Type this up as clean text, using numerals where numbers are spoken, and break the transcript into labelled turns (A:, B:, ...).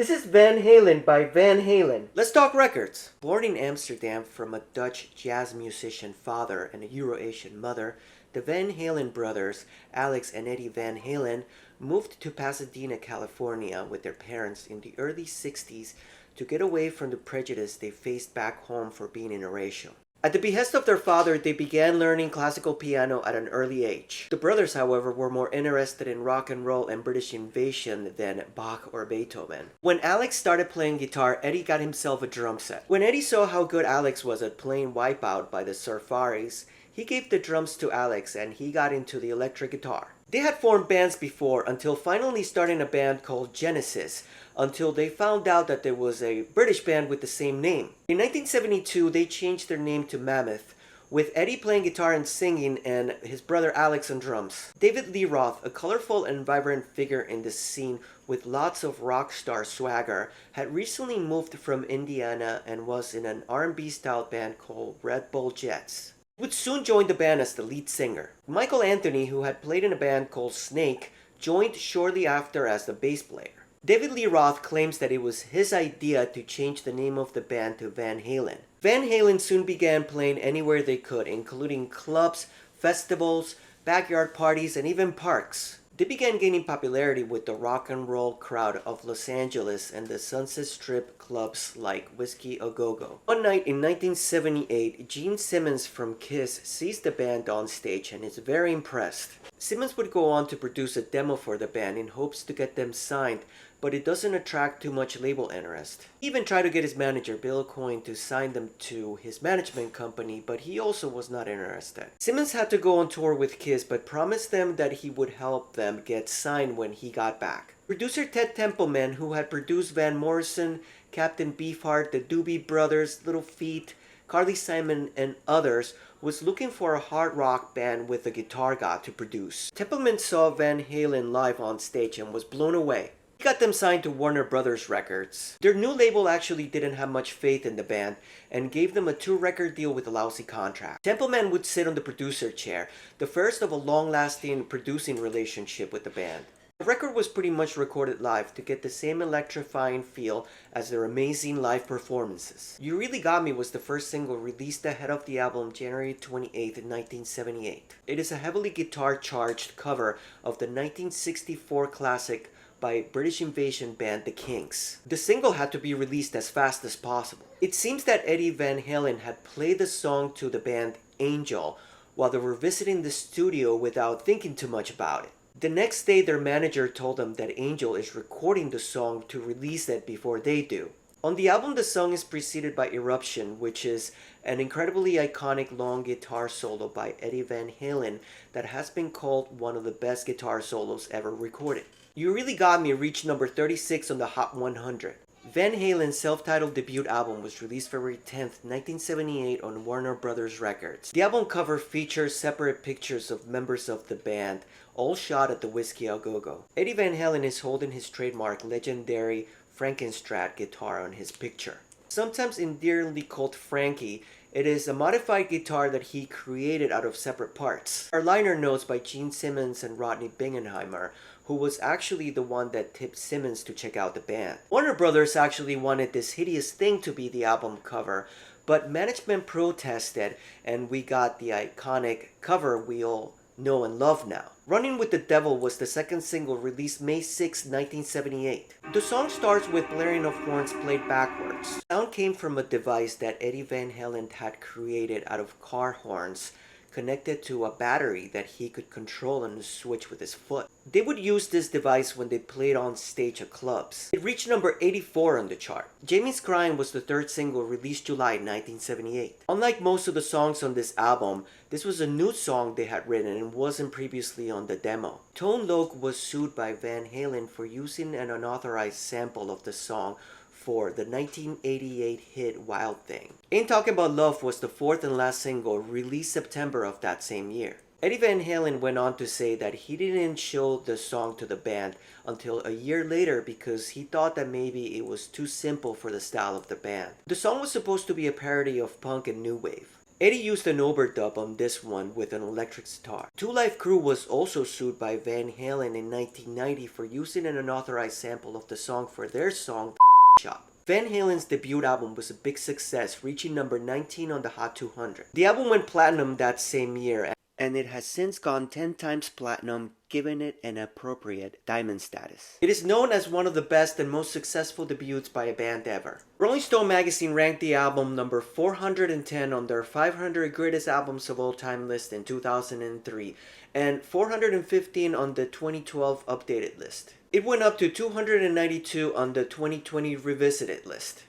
A: This is Van Halen by Van Halen. Let's talk records. Born in Amsterdam from a Dutch jazz musician father and a Euro-Asian mother, the Van Halen brothers, Alex and Eddie Van Halen, moved to Pasadena, California with their parents in the early 60s to get away from the prejudice they faced back home for being interracial. At the behest of their father, they began learning classical piano at an early age. The brothers, however, were more interested in rock and roll and British invasion than Bach or Beethoven. When Alex started playing guitar, Eddie got himself a drum set. When Eddie saw how good Alex was at playing Wipeout by the Surfaris, he gave the drums to Alex and he got into the electric guitar. They had formed bands before until finally starting a band called Genesis, until they found out that there was a British band with the same name. In 1972, they changed their name to Mammoth, with Eddie playing guitar and singing and his brother Alex on drums. David Lee Roth, a colorful and vibrant figure in the scene with lots of rock star swagger, had recently moved from Indiana and was in an R&B style band called Red Bull Jets. He would soon join the band as the lead singer. Michael Anthony, who had played in a band called Snake, joined shortly after as the bass player. David Lee Roth claims that it was his idea to change the name of the band to Van Halen. Van Halen soon began playing anywhere they could, including clubs, festivals, backyard parties, and even parks. They began gaining popularity with the rock and roll crowd of Los Angeles and the Sunset Strip clubs like Whiskey A Go Go. One night in 1978, Gene Simmons from Kiss sees the band on stage and is very impressed. Simmons would go on to produce a demo for the band in hopes to get them signed, but it doesn't attract too much label interest. He even tried to get his manager, Bill Coyne, to sign them to his management company, but he also was not interested. Simmons had to go on tour with Kiss, but promised them that he would help them get signed when he got back. Producer Ted Templeman, who had produced Van Morrison, Captain Beefheart, the Doobie Brothers, Little Feat, Carly Simon, and others, was looking for a hard rock band with a guitar guy to produce. Templeman saw Van Halen live on stage and was blown away. He got them signed to Warner Brothers Records. Their new label actually didn't have much faith in the band and gave them a 2-record deal with a lousy contract. Templeman would sit on the producer chair, the first of a long-lasting producing relationship with the band. The record was pretty much recorded live to get the same electrifying feel as their amazing live performances. You Really Got Me was the first single released ahead of the album January 28, 1978. It is a heavily guitar-charged cover of the 1964 classic by British invasion band The Kinks. The single had to be released as fast as possible. It seems that Eddie Van Halen had played the song to the band Angel while they were visiting the studio without thinking too much about it. The next day, their manager told them that Angel is recording the song to release it before they do. On the album, the song is preceded by Eruption, which is an incredibly iconic long guitar solo by Eddie Van Halen that has been called one of the best guitar solos ever recorded. You Really Got Me reached number 36 on the Hot 100. Van Halen's self-titled debut album was released February 10, 1978 on Warner Brothers Records. The album cover features separate pictures of members of the band, all shot at the Whiskey A Go Go. Eddie Van Halen is holding his trademark legendary Frankenstrat guitar on his picture. Sometimes endearingly called Frankie, it is a modified guitar that he created out of separate parts. Our liner notes by Gene Simmons and Rodney Bingenheimer, who was actually the one that tipped Simmons to check out the band. Warner Brothers actually wanted this hideous thing to be the album cover, but management protested and we got the iconic cover we all know and love now. Running with the Devil was the second single released May 6, 1978. The song starts with blaring of horns played backwards. The sound came from a device that Eddie Van Halen had created out of car horns connected to a battery that he could control on a switch with his foot. They would use this device when they played on stage at clubs. It reached number 84 on the chart. Jamie's Crying was the third single released July 1978. Unlike most of the songs on this album, this was a new song they had written and wasn't previously on the demo. Tone Loc was sued by Van Halen for using an unauthorized sample of the song for the 1988 hit Wild Thing. Ain't Talking About Love was the fourth and last single released September of that same year. Eddie Van Halen went on to say that he didn't show the song to the band until a year later because he thought that maybe it was too simple for the style of the band. The song was supposed to be a parody of punk and new wave. Eddie used an overdub on this one with an electric guitar. Two Live Crew was also sued by Van Halen in 1990 for using an unauthorized sample of the song for their song Shop. Van Halen's debut album was a big success, reaching number 19 on the Hot 200. The album went platinum that same year, and it has since gone 10 times platinum, giving it an appropriate diamond status. It is known as one of the best and most successful debuts by a band ever. Rolling Stone magazine ranked the album number 410 on their 500 greatest albums of all time list in 2003, and 415 on the 2012 updated list. It went up to 292 on the 2020 revisited list.